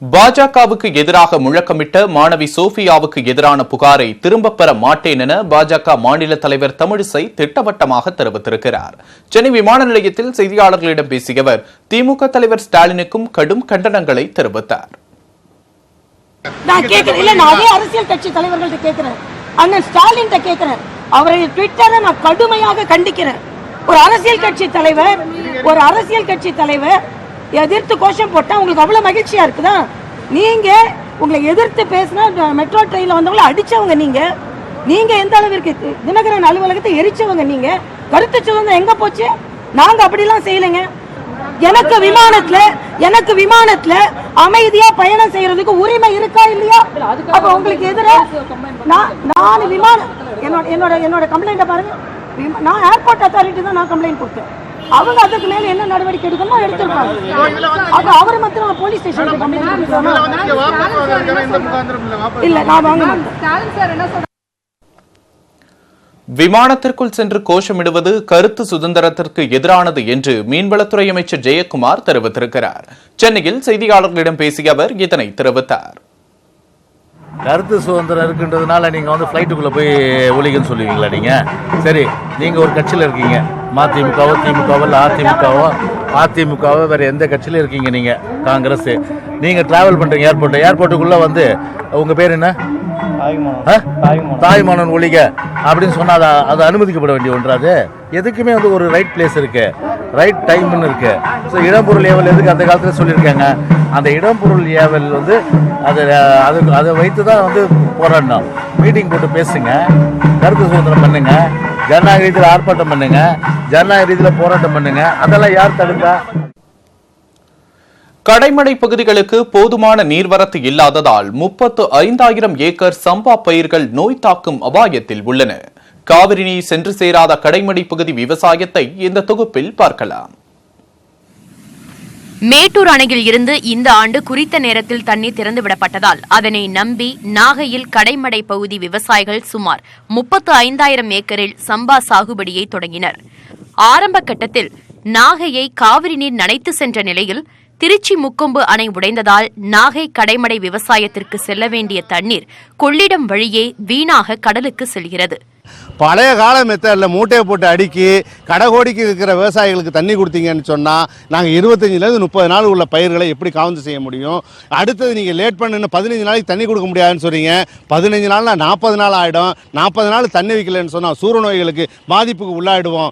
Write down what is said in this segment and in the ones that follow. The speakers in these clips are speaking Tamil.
பாஜகவுக்கு எதிராக முழக்கமிட்ட மாணவி சோஃபியாவுக்கு எதிரான புகாரை திரும்பப் பெற மாட்டேன் என பாஜக மாநில தலைவர் தமிழிசை திட்டவட்டமாக தெரிவித்திருக்கிறார். சென்னை விமான நிலையத்தில் செய்தியாளர்களிடம் பேசிய அவர் திமுக தலைவர் ஸ்டாலினுக்கும் கடும் கண்டனங்களை தெரிவித்தார். அரசியல் கட்சி தலைவர்கள்ட்ட கேட்கிறேன், அண்ணன் ஸ்டாலின் கேட்கிறேன், அவரை ட்விட்டரை நான் கடுமையாக கண்டிக்கிறேன். ஒரு அரசியல் கட்சி தலைவர் எதிர்த்து கோஷம் போட்டா உங்களுக்கு அவ்வளவு மகிழ்ச்சியா இருக்குதா? நீங்க உங்களை எதிர்த்து பேசினா மெட்ரோ ட்ரெயின்ல வந்தவங்களை அடிச்சவங்க நீங்க எந்த அளவிற்கு தினகரன் அலுவலகத்தை எரிச்சவங்க நீங்க. கருத்து சுதந்திரம் எங்க போச்சு? நாங்க அப்படிலாம் செய்யலைங்க. எனக்கு விமானத்துல அமைதியா பயணம் செய்யறதுக்கு உரிமை இருக்கா இல்லையா? அப்ப உங்களுக்கு எதிராக நான் விமானம் என்னோட கம்ப்ளைண்ட பாருங்க. நான் ஏர்போர்ட் அத்தாரிட்டி தான் நான் கம்ப்ளைண்ட் கொடுத்தேன். அவங்க அதுக்கு மேல என்ன நடவடிக்கை எடுக்கணுமோ எடுத்திருப்பாங்க. அப்ப அவர் மாத்திரம் போலீஸ் ஸ்டேஷனுக்கு கம்ப்ளைண்ட் இல்ல, நான் வாங்க மாட்டேன். விமானத்திற்குள் சென்று கோஷமிடுவது கருத்து சுதந்திரத்திற்கு எதிரானது என்று மீன்வளத்துறை அமைச்சர் ஜெயக்குமார் தெரிவித்திருக்கிறார். சென்னையில் செய்தியாளர்களிடம் பேசிய அவர் இதனை தெரிவித்தார். கருத்து சுதந்திரம் இருக்குன்றதுனால நீங்க ஃபிளைட்டுக்குள்ள போய் ஒலிகன்னு சொல்லுவீங்களா? நீங்க சரி, நீங்க ஒரு கட்சியில இருக்கீங்க, மதிமுகவோ திமுகவோ இல்லை அதிமுகவோ வேற எந்த கட்சியில இருக்கீங்க? நீங்க காங்கிரஸ். நீங்க டிராவல் பண்றீங்க ஏர்போர்ட்டுக்குள்ள உங்க பேர் என்ன? தாய்மானன் ஒழிக அப்படின்னு சொன்னா அது அனுமதிக்கப்பட வேண்டிய ஒன்றாது. எதுக்குமே ஒரு ரைட் பிளேஸ் இருக்கு, ரைட் டைம்னு இருக்கு. ஸோ இடம்பொருள் ஏவல் எதுக்கு அந்த காலத்துல சொல்லியிருக்காங்க. அந்த இடம்பொருள் ஏவல் அதை வைத்து தான் போராடணும். மீட்டிங் போட்டு பேசுங்க, கருத்து சுதந்திரம் பண்ணுங்க, ஜனநாயக ரீதியில் ஆர்ப்பாட்டம் பண்ணுங்க, ஜனநாயக ரீதியில் போராட்டம் பண்ணுங்க. அதெல்லாம் யார் தடுத்தா? கடைமடை பகுதிகளுக்கு போதுமான நீர்வரத்து இல்லாததால் 35,000 ஏக்கர் சம்பா பயிர்கள் நோய் தாக்கும் அபாயத்தில் உள்ளன. காவிரி நீர் சென்று சேராத கடைமடை பகுதி விவசாயத்தை இந்த தொகுப்பில் பார்க்கலாம். மேட்டூர் அணையில் இருந்து இந்த ஆண்டு குறித்த நேரத்தில் தண்ணீர் திறந்துவிடப்பட்டதால் அதனை நம்பி நாகையில் கடைமடை பகுதி விவசாயிகள் சுமார் 35,000 ஏக்கரில் சம்பா சாகுபடியை தொடங்கினர். ஆரம்ப கட்டத்தில் நாகையை காவிரி நீர் நனைத்து சென்ற நிலையில் திருச்சி முக்கொம்பு அணை உடைந்ததால் நாகை கடைமடை விவசாயத்திற்கு செல்ல வேண்டிய தண்ணீர் கொள்ளிடம் வழியே வீணாக கடலுக்கு செல்கிறது. பழைய கால மெத்தடில் மூட்டையை போட்டு அடுக்கி கடைகோடிக்கு இருக்கிற விவசாயிகளுக்கு தண்ணி கொடுத்தீங்கன்னு சொன்னால் நாங்கள் 25லேருந்து 30 நாள் உள்ள பயிர்களை எப்படி காவந்து செய்ய முடியும்? அடுத்தது நீங்கள் லேட் பண்ணுன்னு 15 நாளைக்கு தண்ணி கொடுக்க முடியாதுன்னு சொல்றீங்க. 15 நாள்னா 40 நாள் ஆகிடும். 40 நாள் தண்ணி வைக்கலன்னு சொன்னால் சூரிய நோய்களுக்கு பாதிப்புக்கு உள்ளாயிடுவோம்.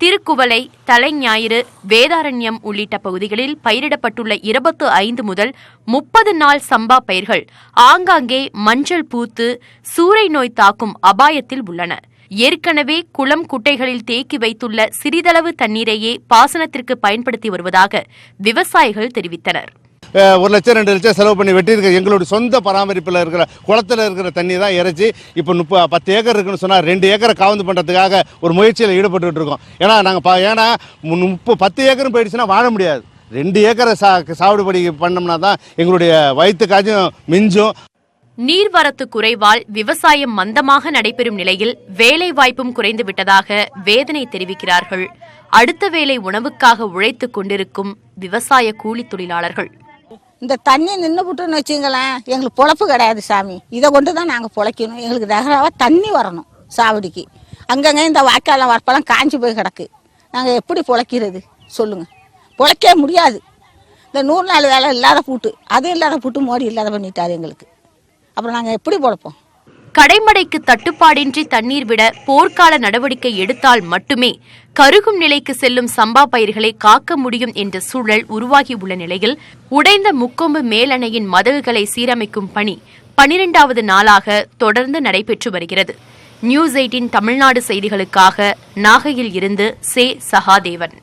திருக்குவளை, தலைஞாயிறு, வேதாரண்யம் உள்ளிட்ட பகுதிகளில் பயிரிடப்பட்டுள்ள 25 முதல் 30 நாள் சம்பா பயிர்கள் ஆங்காங்கே மஞ்சள் பூத்து சூறை நோய் தாக்கும் அபாயத்தில் உள்ளன. ஏற்கனவே குளம் குட்டைகளில் தேக்கி வைத்துள்ள சிறிதளவு தண்ணீரையே பாசனத்திற்கு பயன்படுத்தி வருவதாக விவசாயிகள் தெரிவித்தனர். 1 லட்சம் 2 லட்சம் செலவு பண்ணி வெட்டியிருக்க எங்களுடைய சொந்த பராமரிப்பில் இருக்கிற குளத்தில் இருக்கிற தண்ணி தான் இறைச்சி இப்போ 10 ஏக்கர் இருக்குன்னு சொன்னால் 2 ஏக்கரை காவந்து பண்ணுறதுக்காக ஒரு முயற்சியில் ஈடுபட்டு இருக்கோம். ஏன்னா நாங்கள் 10 ஏக்கரும் போயிடுச்சுன்னா வாழ முடியாது. 2 ஏக்கரை சாகுபடி பண்ணோம்னா தான் எங்களுடைய வயிற்றுக்காச்சும் மிஞ்சும். நீர்வரத்து குறைவால் விவசாயம் மந்தமாக நடைபெறும் நிலையில் வேலை வாய்ப்பும் குறைந்து விட்டதாக வேதனை தெரிவிக்கிறார்கள் அடுத்த வேளை உணவுக்காக உழைத்துக் கொண்டிருக்கும் விவசாய கூலி தொழிலாளர்கள். இந்த தண்ணி நின்று விட்டுன்னு வச்சுங்களேன், எங்களுக்கு பொழப்பு கிடையாது சாமி. இதை கொண்டு தான் நாங்கள் பொழைக்கணும். எங்களுக்கு ரெகுலராக தண்ணி வரணும் சாவடிக்கு. அங்கங்கே இந்த வாய்க்கால வரப்பெல்லாம் காஞ்சி போய் கிடக்கு. நாங்கள் எப்படி பொழைக்கிறது சொல்லுங்கள்? பொழைக்கவே முடியாது. இந்த 100 நாள் வேலை இல்லாத பூட்டு, அது இல்லாத பூட்டு மோடி இல்லாத பண்ணிட்டாரு எங்களுக்கு. அப்புறம் நாங்கள் எப்படி பொழைப்போம்? கடைமடைக்கு தட்டுப்பாடின்றி தண்ணீர் விட போர்க்கால நடவடிக்கை எடுத்தால் மட்டுமே கருகும் நிலைக்கு செல்லும் சம்பா பயிர்களை காக்க முடியும் என்ற சூழல் உருவாகியுள்ள நிலையில் உடைந்த முக்கொம்பு மேலணையின் மதகுகளை சீரமைக்கும் பணி 12வது நாளாக தொடர்ந்து நடைபெற்று வருகிறது. நியூஸ் 18 தமிழ்நாடு செய்திகளுக்காக நாகையில் இருந்து சகாதேவன்.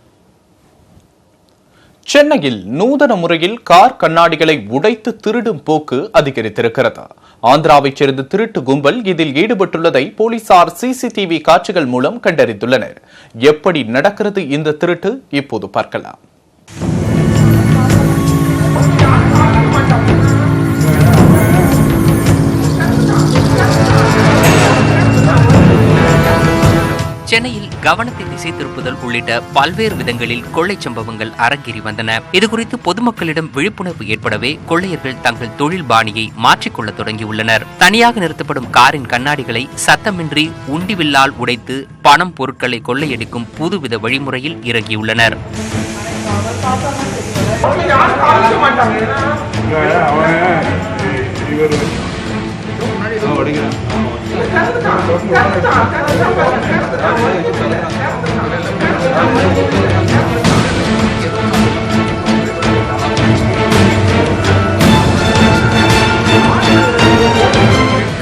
சென்னையில் நூதன முறையில் கார் கண்ணாடிகளை உடைத்து திருடும் போக்கு அதிகரித்திருக்கிறது. ஆந்திராவைச் சேர்ந்த திருட்டு கும்பல் இதில் ஈடுபட்டுள்ளதை போலீசார் சிசிடிவி காட்சிகள் மூலம் கண்டறிந்துள்ளனர். எப்படி நடக்கிறது இந்த திருட்டு? இப்போது பார்க்கலாம். சென்னையில் கவனத்தை திசை திருப்புதல் உள்ளிட்ட பல்வேறு விதங்களில் கொள்ளை சம்பவங்கள் அரங்கேறி வந்தன. இதுகுறித்து பொதுமக்களிடம் விழிப்புணர்வு ஏற்படவே கொள்ளையர்கள் தங்கள் தொழில் பாணியை மாற்றிக்கொள்ள தொடங்கியுள்ளனர். தனியாக நிறுத்தப்படும் காரின் கண்ணாடிகளை சத்தமின்றி உண்டிவில்லால் உடைத்து பணம் பொருட்களை கொள்ளையடிக்கும் புதுவித வழிமுறையில் இறங்கியுள்ளனர்.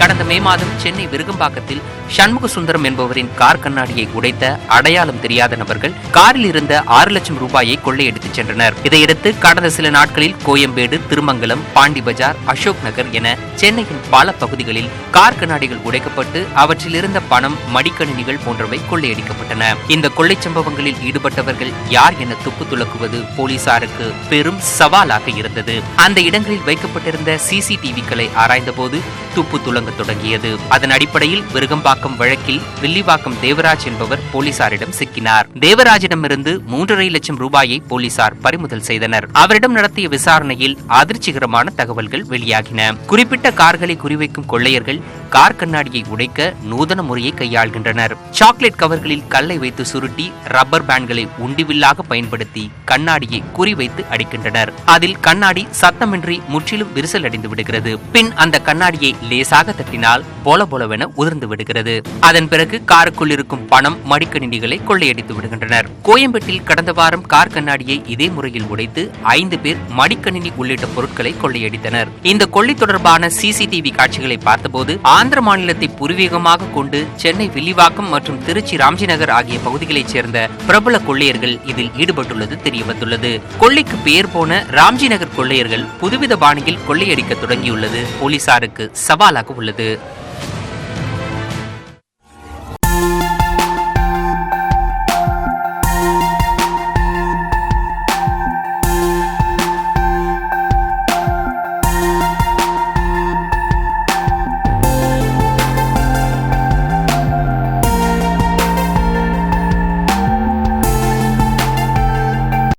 கடந்த மே மாதம் சென்னை விருகம்பாக்கத்தில் சண்முக சுந்தரம் என்பவரின் கார் கண்ணாடியை உடைத்த அடையாளம் தெரியாத நபர்கள் காரில் இருந்த 6 லட்சம் ரூபாயை கொள்ளையடித்துச் சென்றனர். இதையடுத்து கடந்த சில நாட்களில் கோயம்பேடு, திருமங்கலம், பாண்டி பஜார், அசோக் நகர் என சென்னையின் பல பகுதிகளில் கார் கண்ணாடிகள் உடைக்கப்பட்டு அவற்றில் இருந்த பணம், மடிக்கணினிகள் போன்றவை கொள்ளையடிக்கப்பட்டன. இந்த கொள்ளை சம்பவங்களில் ஈடுபட்டவர்கள் யார் என துப்பு துலக்குவது போலீசாருக்கு பெரும் சவாலாக இருந்தது. அந்த இடங்களில் வைக்கப்பட்டிருந்த சிசிடிவிக்களை ஆராய்ந்தபோது துப்பு துலங்க தொடங்கியது. அதன் அடிப்படையில் விருகம்பாக்கம் வழக்கில் வில்லிவாக்கம் தேவராஜ் என்பவர் போலீசாரிடம் சிக்கினார். தேவராஜிடமிருந்து 3.5 லட்சம் ரூபாயை போலீசார் பறிமுதல் செய்தனர். அவரிடம் நடத்திய விசாரணையில் அதிர்ச்சிகரமான தகவல்கள் வெளியாகின. குறிப்பிட்ட கார்களை குறிவைக்கும் கொள்ளையர்கள் கார் கண்ணாடியை உடைக்க நூதன முறையை கையாள்கின்றனர். சாக்லேட் கவர்களில் கல்லை வைத்து சுருட்டி ரப்பர் பேண்ட்களை உண்டிவில்லாக பயன்படுத்தி கண்ணாடியை குறிவைத்து அடிக்கின்றனர். அதில் கண்ணாடி சத்தமின்றி முற்றிலும் விரிசல் அடைந்து விடுகிறது. பின் அந்த கண்ணாடியை லேசாக தட்டினால் போல போலவென உதிர்ந்து விடுகிறது. அதன் பிறகு காருக்குள் இருக்கும் பணம், மடிக்கணினிகளை கொள்ளையடித்து விடுகின்றனர். கோயம்பேட்டில் கடந்த வாரம் கார் கண்ணாடியை இதே முறையில் உடைத்து 5 பேர் மடிக்கணினி உள்ளிட்ட பொருட்களை கொள்ளையடித்தனர். இந்த கொள்ளை தொடர்பான சிசிடிவி காட்சிகளை பார்த்தபோது ஆந்திர மாநிலத்தை பூர்வீகமாக கொண்டு சென்னை வில்லிவாக்கம் மற்றும் திருச்சி ராம்ஜிநகர் ஆகிய பகுதிகளைச் சேர்ந்த பிரபல கொள்ளையர்கள் இதில் ஈடுபட்டுள்ளது தெரியவந்துள்ளது. கொள்ளைக்கு பெயர் போன ராம்ஜிநகர் கொள்ளையர்கள் புதுவித பாணியில் கொள்ளையடிக்க தொடங்கியுள்ளது போலீசாருக்கு சவாலாக உள்ளது.